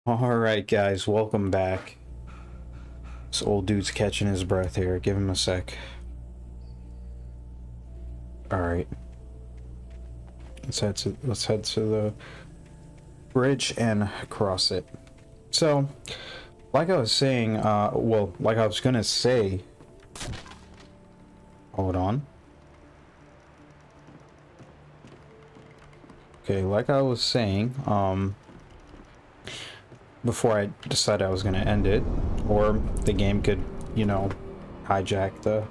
Alright guys, welcome back. This old dude's catching his breath here. Give him a sec. Alright. Let's head to the bridge and cross it. So, like I was saying, like I was gonna say, hold on. Okay, like I was saying, before I decided I was gonna end it, or the game could, hijack the...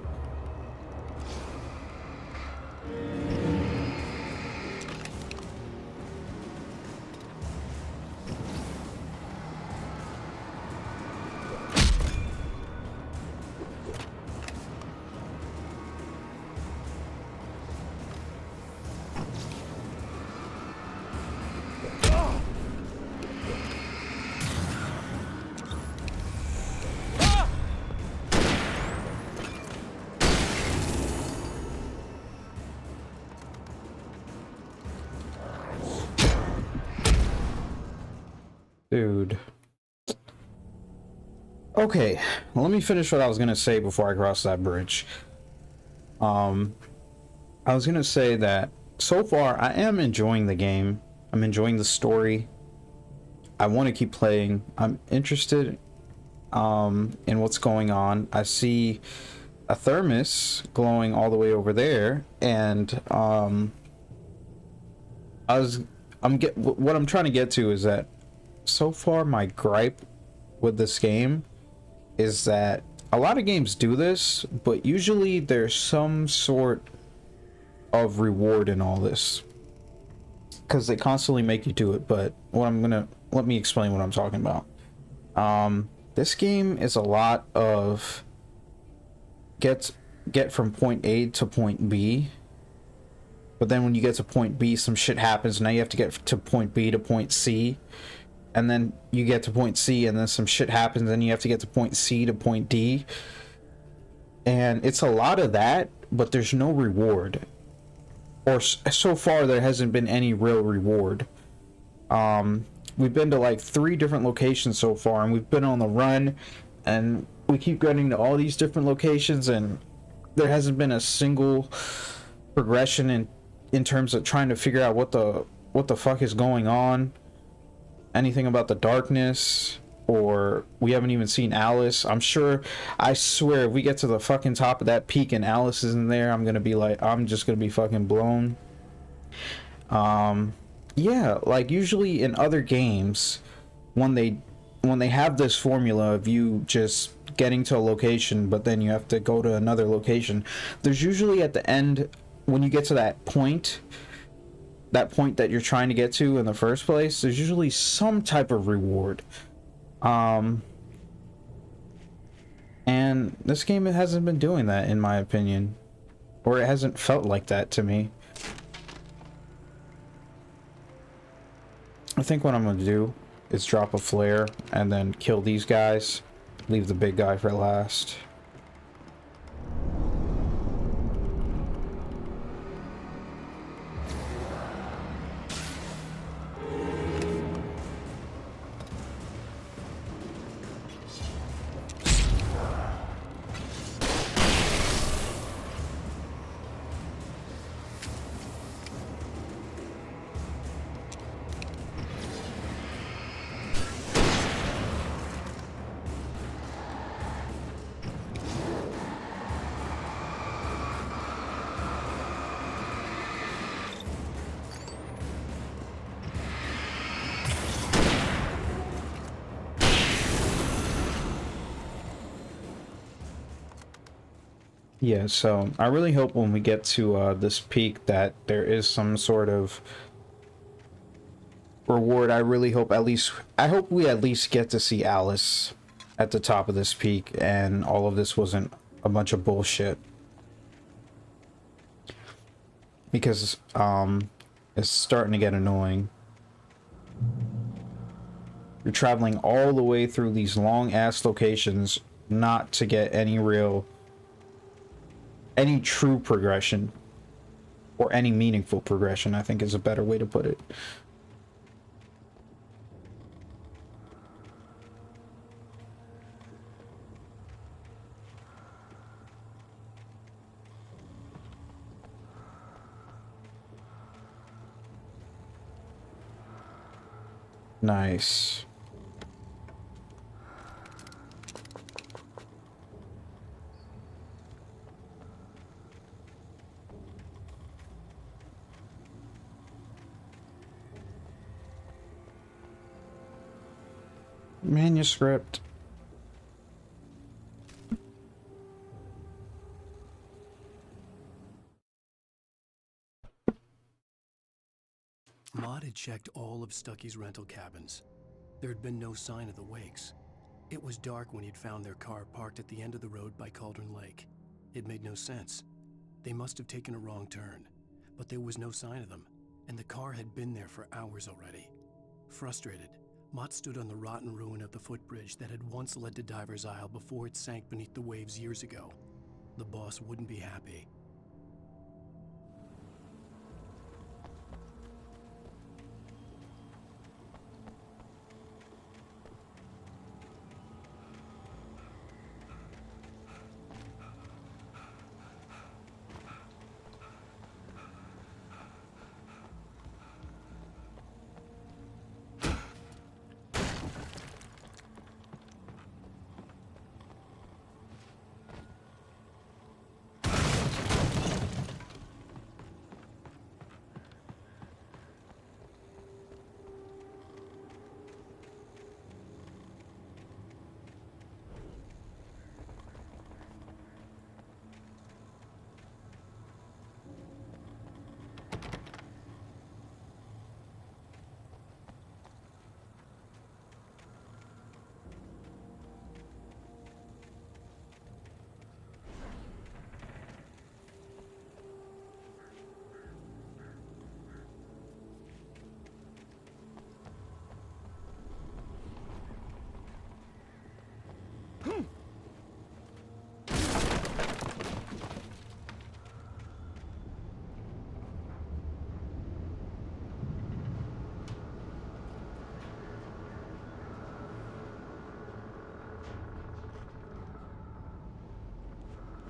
Dude. Okay, let me finish what I was gonna say before I cross that bridge. I was gonna say that so far I am enjoying the game. I'm enjoying the story. I want to keep playing. I'm interested in what's going on. I see a thermos glowing all the way over there, and what I'm trying to get to is that so far my gripe with this game is that a lot of games do this, but usually there's some sort of reward in all this because they constantly make you do it. But let me explain what I'm talking about. This game is a lot of get from point A to point B, but then when you get to point B, some shit happens. Now you have to get to point B to point C, and then you get to point C, and then some shit happens, and you have to get to point C to point D. And it's a lot of that, but there's no reward. Or so far, there hasn't been any real reward. We've been to like 3 different locations so far, and we've been on the run, and we keep getting to all these different locations, and there hasn't been a single progression in terms of trying to figure out what the fuck is going on. Anything about the darkness, or we haven't even seen Alice. I swear, if we get to the fucking top of that peak and Alice isn't there, I'm just gonna be fucking blown. Yeah, like usually in other games, when they have this formula of you just getting to a location, but then you have to go to another location, there's usually at the end, when you get to that point that you're trying to get to in the first place, there's usually some type of reward. And this game, it hasn't been doing that, in my opinion, or it hasn't felt like that to me. I think what I'm gonna do is drop a flare and then kill these guys, leave the big guy for last. Yeah, so I really hope when we get to this peak that there is some sort of reward. I hope we at least get to see Alice at the top of this peak, and all of this wasn't a bunch of bullshit. Because it's starting to get annoying. You're traveling all the way through these long ass locations not to get any true progression, or any meaningful progression, I think is a better way to put it. Nice. Manuscript. Maud had checked all of Stucky's rental cabins. There had been no sign of the Wakes. It was dark when he'd found their car parked at the end of the road by Cauldron Lake. It made no sense. They must have taken a wrong turn, but there was no sign of them, and the car had been there for hours already. Frustrated, Mott stood on the rotten ruin of the footbridge that had once led to Diver's Isle before it sank beneath the waves years ago. The boss wouldn't be happy.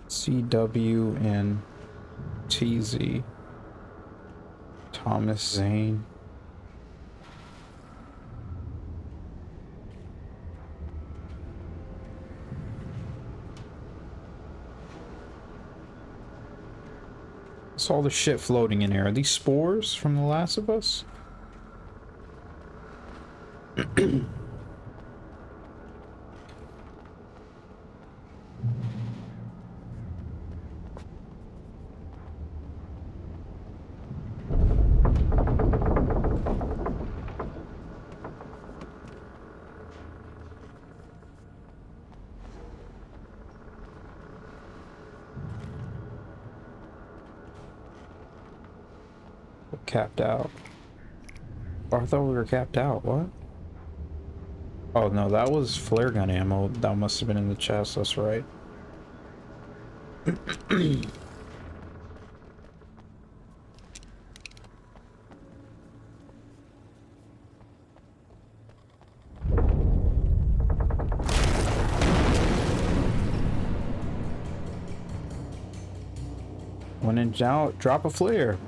CW and TZ. Thomas Zane. What's all the shit floating in here? Are these spores from The Last of Us? Capped out. Oh, I thought we were capped out. What? Oh no, that was flare gun ammo. That must have been in the chest. That's right. When in doubt, drop a flare.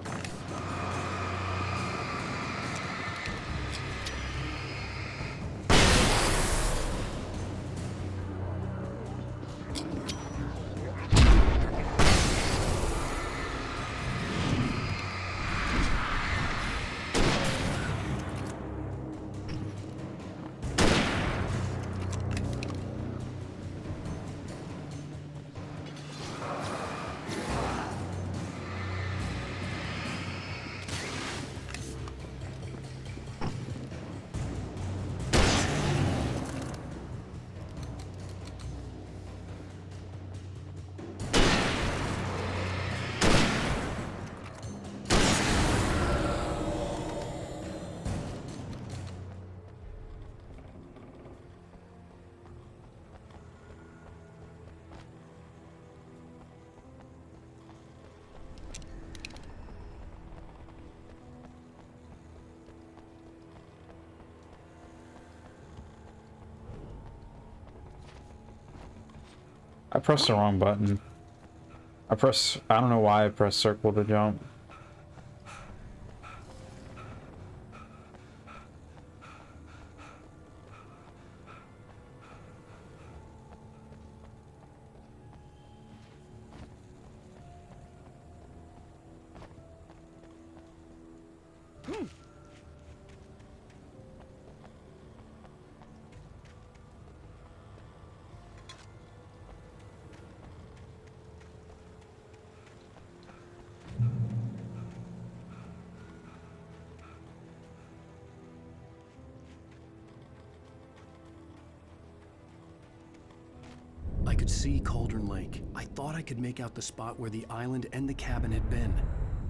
I pressed the wrong button. I don't know why I pressed circle to jump. could see Cauldron Lake. I thought I could make out the spot where the island and the cabin had been.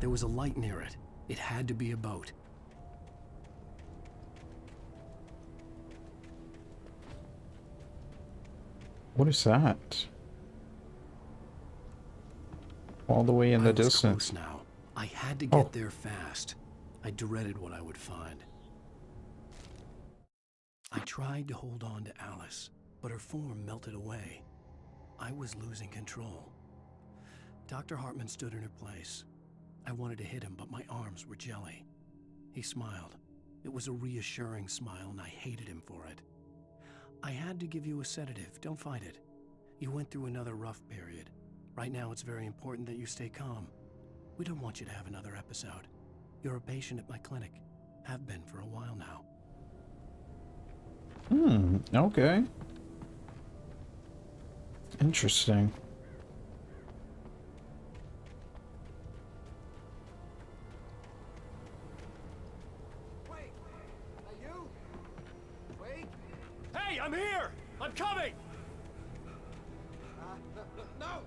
There was a light near it. It had to be a boat. What is that? All the way in the distance. Close now. I had to get there fast. I dreaded what I would find. I tried to hold on to Alice, but her form melted away. I was losing control. Dr. Hartman stood in her place. I wanted to hit him, but my arms were jelly. He smiled. It was a reassuring smile, and I hated him for it. I had to give you a sedative. Don't fight it. You went through another rough period. Right now, it's very important that you stay calm. We don't want you to have another episode. You're a patient at my clinic. Have been for a while now. Okay. Interesting. Wait! Are you? Wait! Hey, I'm here! I'm coming! No!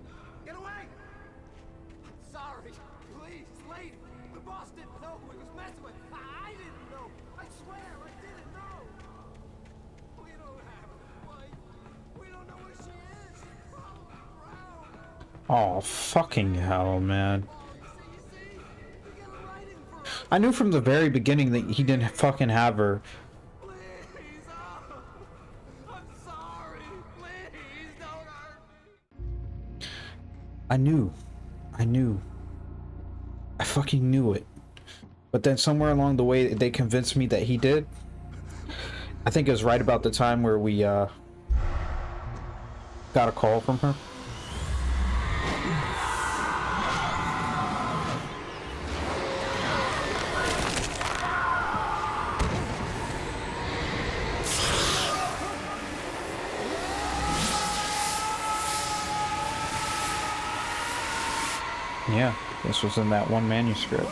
Get away! I'm sorry. Please, it's late. The boss didn't know who he was messing with. I didn't know. I swear, I didn't know. We don't have a wife. We don't know where she is. She's probably around. Oh, fucking hell, man. Oh, you see? You get a writing for us. I knew from the very beginning that he didn't fucking have her. Please, I'm sorry. Please, don't hurt me. I knew. I fucking knew it. But then somewhere along the way, they convinced me that he did. I think it was right about the time where we, got a call from her. Yeah, this was in that one manuscript.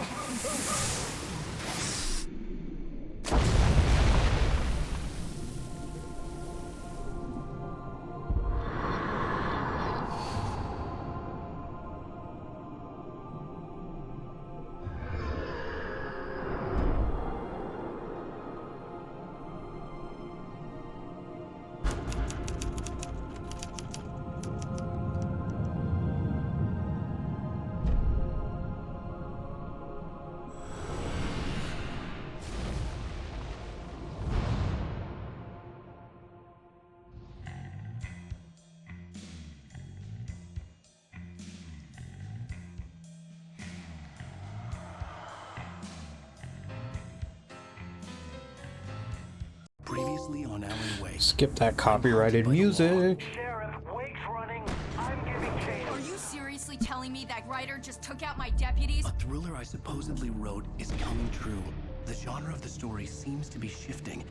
Previously on Alan Wake. Skip that copyrighted music. Sheriff, Wake's running. I'm giving chase. Are you seriously telling me that writer just took out my deputies? A thriller I supposedly wrote is coming true. The genre of the story seems to be shifting.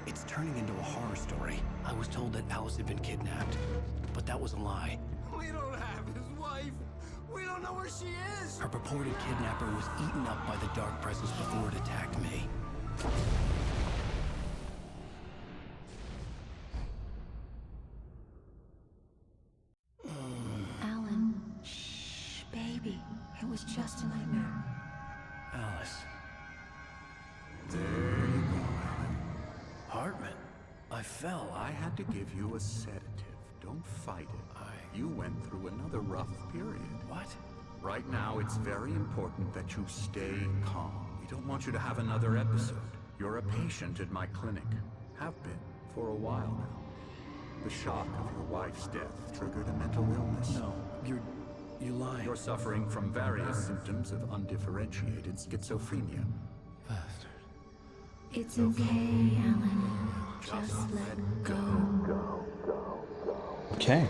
It's turning into a horror story. I was told that Alice had been kidnapped, but that was a lie. We don't have his wife. We don't know where she is. Her purported kidnapper was eaten up by the dark presence before it attacked me. Alan, shh, baby. It was just a nightmare. Alice. There you go, Alan. Hartman. I fell. I had to give you a sedative. Don't fight it. You went through another rough period. What? Right now, it's very important that you stay calm. We don't want you to have another episode. You're a patient at my clinic. Have been for a while now. The shock of your wife's death triggered a mental illness. No, you lied. You're suffering from various symptoms of undifferentiated schizophrenia. Bastard. It's okay, Alan. Just let go. Okay.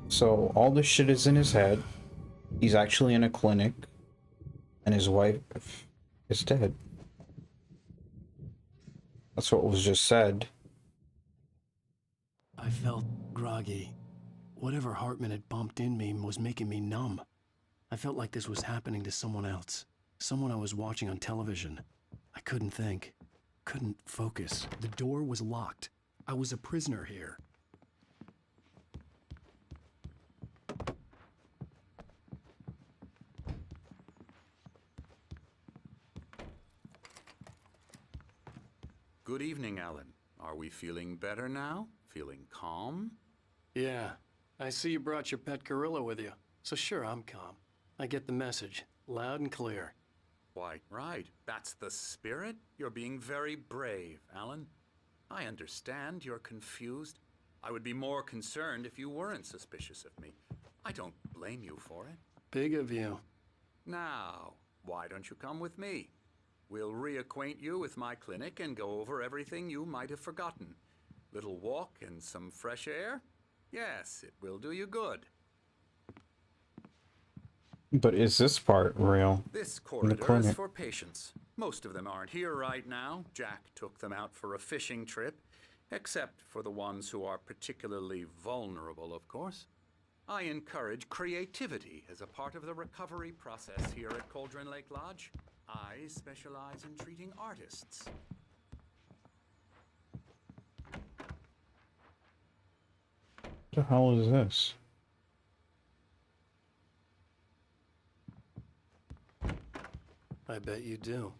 So all this shit is in his head. He's actually in a clinic, and his wife is dead. That's what was just said. I felt groggy. Whatever Hartman had bumped in me was making me numb. I felt like this was happening to someone else. Someone I was watching on television. I couldn't think. Couldn't focus. The door was locked. I was a prisoner here. Good evening, Alan. Are we feeling better now? Feeling calm? Yeah, I see you brought your pet gorilla with you. So sure, I'm calm. I get the message, loud and clear. Why, right. That's the spirit. You're being very brave, Alan. I understand you're confused. I would be more concerned if you weren't suspicious of me. I don't blame you for it. Big of you. Now, why don't you come with me? We'll reacquaint you with my clinic and go over everything you might have forgotten. Little walk and some fresh air? Yes, it will do you good. But is this part real? This In the corridor is clinic. for patients. Most of them aren't here right now. Jack took them out for a fishing trip, except for the ones who are particularly vulnerable, of course. I encourage creativity as a part of the recovery process here at Cauldron Lake Lodge. I specialize in treating artists. What the hell is this? I bet you do.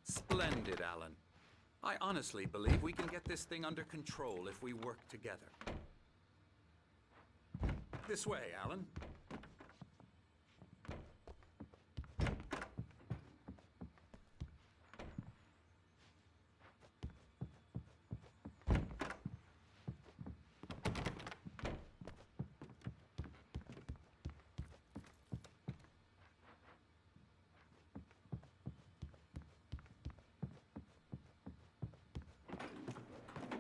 Splendid, Alan. I honestly believe we can get this thing under control if we work together. This way, Alan.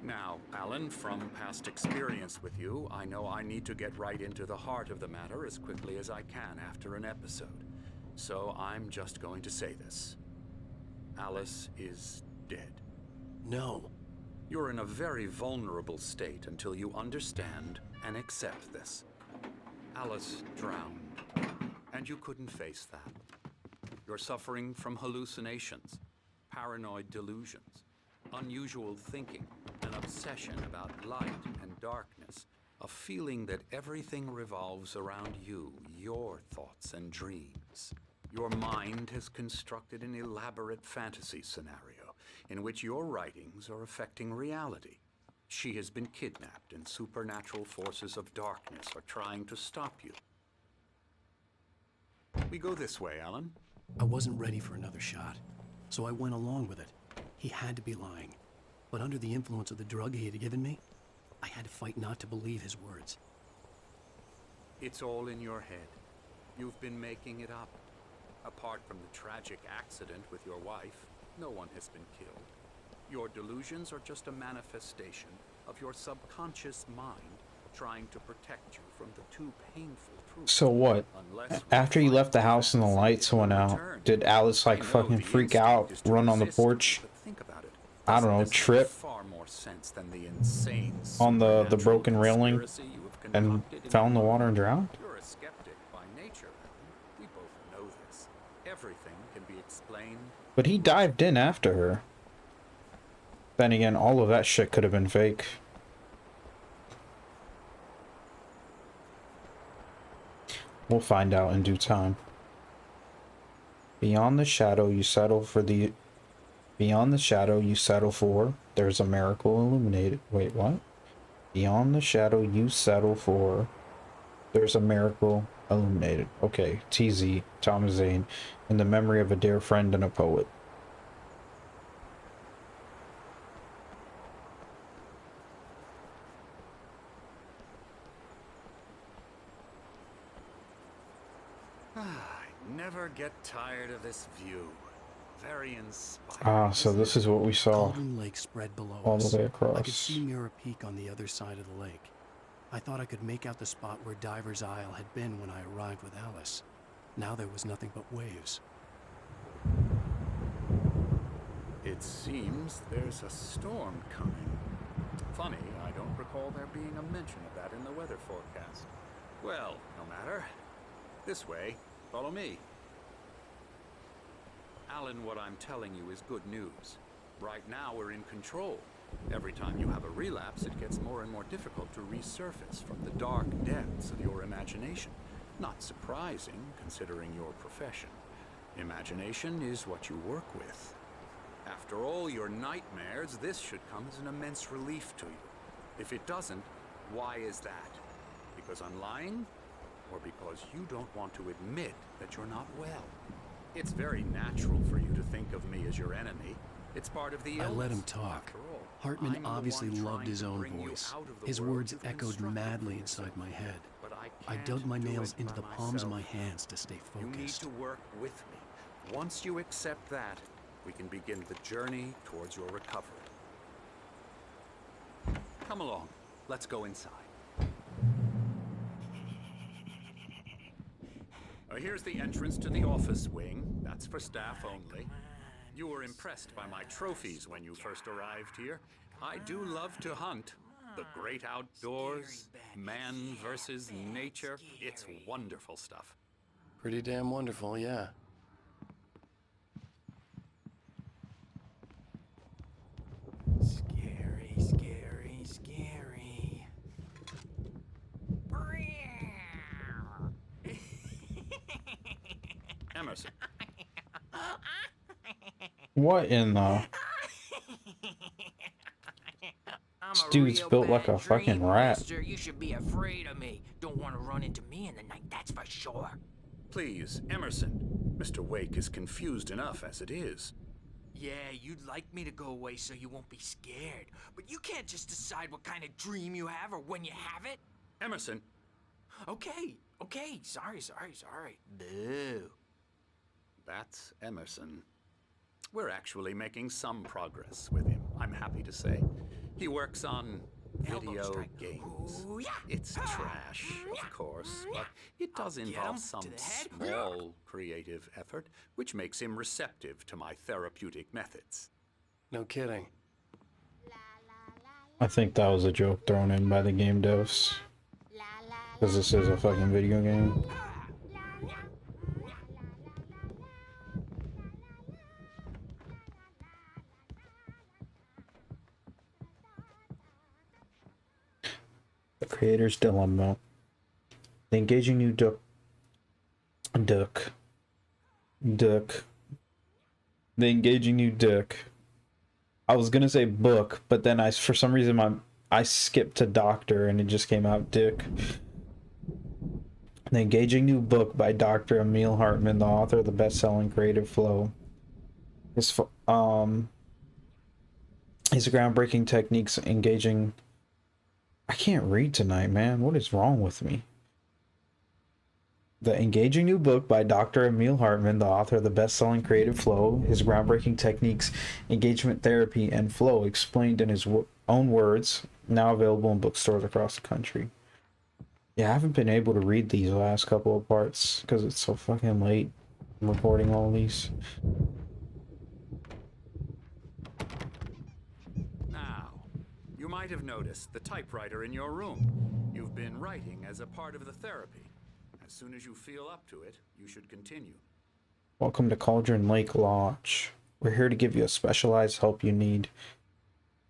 Now, Alan, from past experience with you, I know I need to get right into the heart of the matter as quickly as I can after an episode. So I'm just going to say this. Alice is dead. No. You're in a very vulnerable state until you understand and accept this. Alice drowned, and you couldn't face that. You're suffering from hallucinations, paranoid delusions, unusual thinking, an obsession about light and darkness, a feeling that everything revolves around you, your thoughts and dreams. Your mind has constructed an elaborate fantasy scenario in which your writings are affecting reality. She has been kidnapped, and supernatural forces of darkness are trying to stop you. We go this way, Alan. I wasn't ready for another shot, so I went along with it. He had to be lying. But under the influence of the drug he had given me, I had to fight not to believe his words. It's all in your head. You've been making it up. Apart from the tragic accident with your wife, no one has been killed. Your delusions are just a manifestation of your subconscious mind trying to protect you from the too painful truth. So what? After you left the house and the lights went out, did Alice like fucking freak out, run on the porch? I don't know, trip on the broken railing and fell in the water and drowned? You're a skeptic by nature, Alan. We both know this. Everything can be explained. But he dived in after her. Then again, all of that shit could have been fake. We'll find out in due time. Beyond the shadow you settle for the... Beyond the shadow you settle for, there's a miracle illuminated. Wait, what? Beyond the shadow you settle for, there's a miracle illuminated. Okay, TZ, Thomas Zane, in the memory of a dear friend and a poet. I never get tired of this view. Very inspiring. Ah, so this is what we saw Cauldron Lake spread below all us. the way I could across. see Mirror Peak on the other side of the lake. I thought I could make out the spot where Diver's Isle had been when I arrived with Alice. Now there was nothing but waves. It seems there's a storm coming. Funny, I don't recall there being a mention of that in the weather forecast. Well, no matter. This way. Follow me. Alan, what I'm telling you is good news. Right now we're in control. Every time you have a relapse, it gets more and more difficult to resurface from the dark depths of your imagination. Not surprising, considering your profession. Imagination is what you work with. After all your nightmares, this should come as an immense relief to you. If it doesn't, why is that? Because I'm lying? Or because you don't want to admit that you're not well? It's very natural for you to think of me as your enemy. It's part of the illness. I let him talk. After all, Hartman I'm the obviously one loved trying his to own bring you voice. out of the His world words you've echoed constructed madly for inside yourself. my head. But I can't dug my do nails it into by the palms of my myself. hands to stay You need focused. to work with me. Once you accept that, we can begin the journey towards your recovery. Come along. Let's go inside. Here's the entrance to the office wing. That's for staff only. You were impressed by my trophies when you first arrived here. I do love to hunt. The great outdoors, man versus nature. It's wonderful stuff. Pretty damn wonderful, yeah. Scary, scary, scary. Emerson, What in the... This dude's built like a fucking rat. Mister. You should be afraid of me. Don't want to run into me in the night, that's for sure. please, Emerson. Mr. Wake is confused enough as it is. Yeah, you'd like me to go away so you won't be scared. But you can't just decide what kind of dream you have or when you have it. Emerson, Okay, sorry. Boo. that's Emerson. We're actually making some progress with him, I'm happy to say. He works on Elbow video strike. games. Ooh, yeah. It's trash, of course, but it does I'll get involve him some to the head. small creative effort, which makes him receptive to my therapeutic methods. No kidding. I think that was a joke thrown in by the game devs. Because this is a fucking video game. The creator's dilemma. The engaging new duck. The engaging new duck. I was gonna say book, but then for some reason I skipped to doctor and it just came out dick. The engaging new book by Dr. Emil Hartman, the author of the best-selling Creative Flow. His groundbreaking techniques engaging... I can't read tonight, man. What is wrong with me? The engaging new book by Dr. Emil Hartman, the author of the best-selling Creative Flow, his groundbreaking techniques, engagement therapy, and flow explained in his own words, now available in bookstores across the country. Yeah, I haven't been able to read these last couple of parts because it's so fucking late. I'm recording all these. Now, you might have noticed the typewriter in your room. You've been writing as a part of the therapy. As soon as you feel up to it, you should continue. Welcome to Cauldron Lake Lodge. We're here to give you a specialized help you need.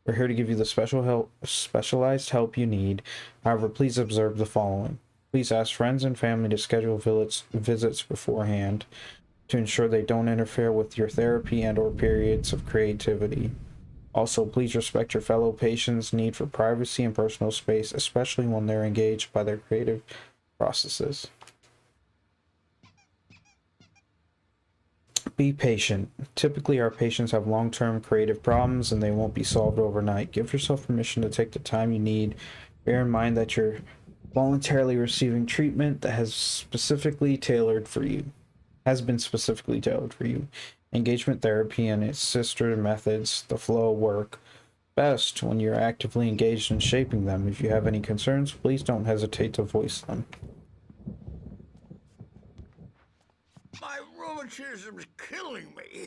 We're here to give you the specialized help you need. However, please observe the following. Please ask friends and family to schedule visits beforehand to ensure they don't interfere with your therapy and or periods of creativity. Also, please respect your fellow patients' need for privacy and personal space, especially when they're engaged by their creative processes. Be patient. Typically, our patients have long-term creative problems and they won't be solved overnight. Give yourself permission to take the time you need. Bear in mind that you're voluntarily receiving treatment that has been specifically tailored for you. Engagement therapy and its sister methods, the flow, work best when you're actively engaged in shaping them. If you have any concerns, please don't hesitate to voice them. My rheumatism's killing me.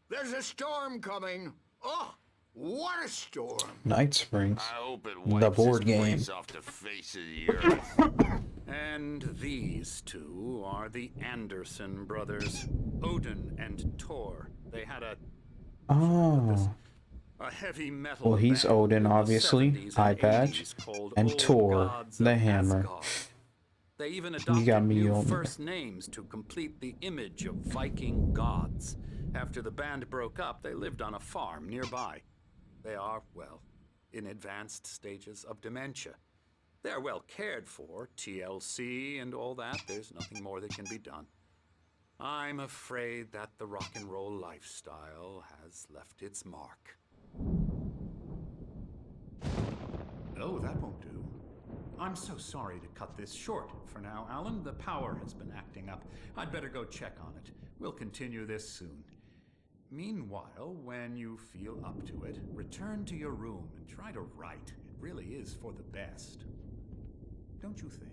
There's a storm coming. Oh, what a storm. Night Springs. I hope it The wipes board this game. place off the face of the earth. And these two are the Anderson brothers, Odin and Tor. They had a... Oh. A heavy metal Well, he's band Odin, in the obviously, 70s eye and patch, 80s called and Old Tor, Gods the of hammer. Asgard. They even got adopted new Mjolnir. first names to complete the image of Viking gods. After the band broke up, they lived on a farm nearby. They are, well, in advanced stages of dementia. They're well cared for, TLC and all that. There's nothing more that can be done. I'm afraid that the rock and roll lifestyle has left its mark. Oh, that won't do. I'm so sorry to cut this short for now, Alan. The power has been acting up. I'd better go check on it. We'll continue this soon. Meanwhile, when you feel up to it, return to your room and try to write. It really is for the best. Don't you think?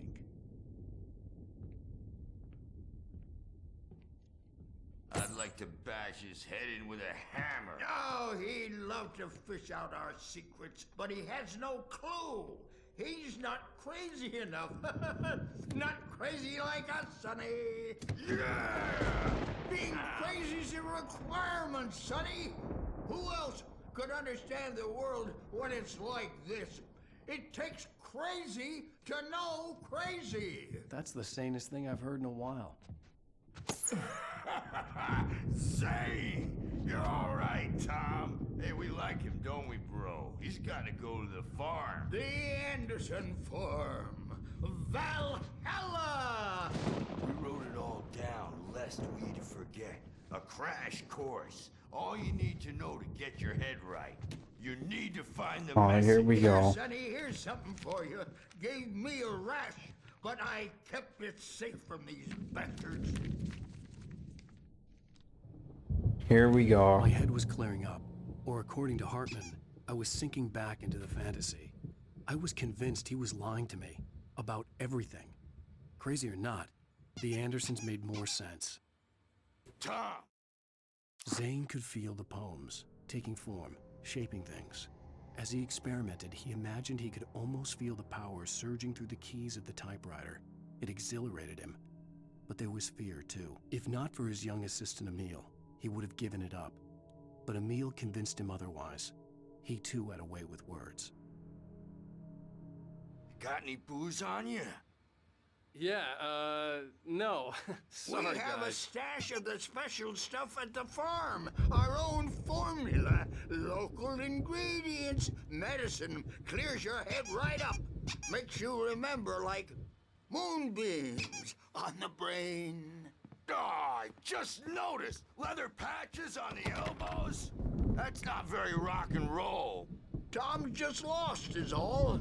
I'd like to bash his head in with a hammer. Oh, he'd love to fish out our secrets, but he has no clue. He's not crazy enough. Not crazy like us, Sonny. Yeah! Being crazy's a requirement, Sonny. Who else could understand the world when it's like this? It takes crazy to know crazy. That's the sanest thing I've heard in a while. Say, you're all right, Tom. Hey, we like him, don't we, bro? He's got to go to the farm. The Anderson farm. Valhalla! We wrote it all down, lest we forget. A crash course. All you need to know to get your head right. You need to find the message. Here we go. Here, Sonny, here's something for you. Gave me a rash, but I kept it safe from these bastards. Here we go. My head was clearing up, or according to Hartman, I was sinking back into the fantasy. I was convinced he was lying to me about everything. Crazy or not, the Andersons made more sense. Tom! Zane could feel the poems, taking form, shaping things. As he experimented, he imagined he could almost feel the power surging through the keys of the typewriter. It exhilarated him. But there was fear, too. If not for his young assistant Emil, he would have given it up. But Emil convinced him otherwise. He too had a way with words. Got any booze on you? Yeah, no. Sorry, we have a stash of the special stuff at the farm. Our own formula. Local ingredients. Medicine clears your head right up. Makes you remember like moonbeams on the brain. Oh, I just noticed. Leather patches on the elbows. That's not very rock and roll. Tom just lost is all.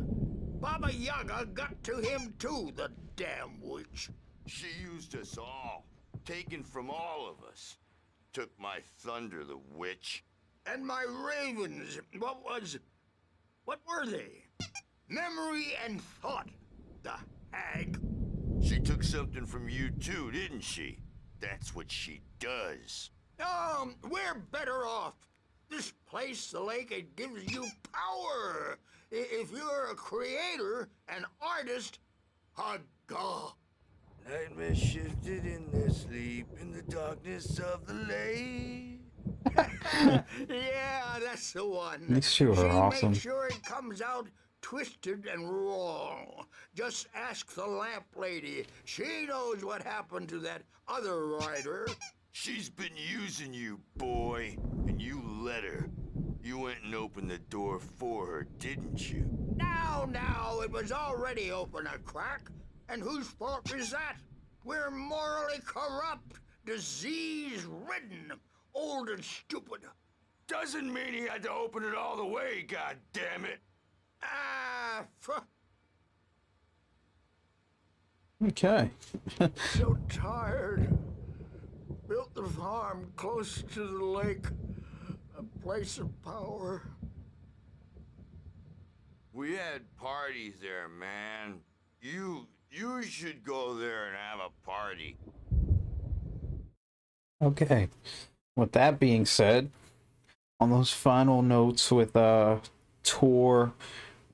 Baba Yaga got to him too, the damn witch. She used us all, taken from all of us. Took my thunder, the witch. And my ravens, what were they? Memory and thought, the hag. She took something from you too, didn't she? That's what she does. We're better off. This place, the lake, it gives you power. If you're a creator, an artist, a god. Nightmare shifted in their sleep in the darkness of the lake. Yeah, that's the one. These two are awesome. Make sure it comes out twisted and wrong. Just ask the lamp lady. She knows what happened to that other writer. She's been using you, boy, and you let her. You went and opened the door for her, didn't you? Now, it was already open a crack. And whose fault is that? We're morally corrupt, disease-ridden, old and stupid. Doesn't mean he had to open it all the way, goddammit. Okay. So tired. Built the farm close to the lake. A place of power. We had parties there, man. You should go there and have a party. Okay. With that being said, on those final notes with Tor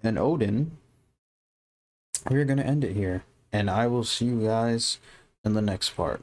and Odin, we're gonna end it here. And I will see you guys in the next part.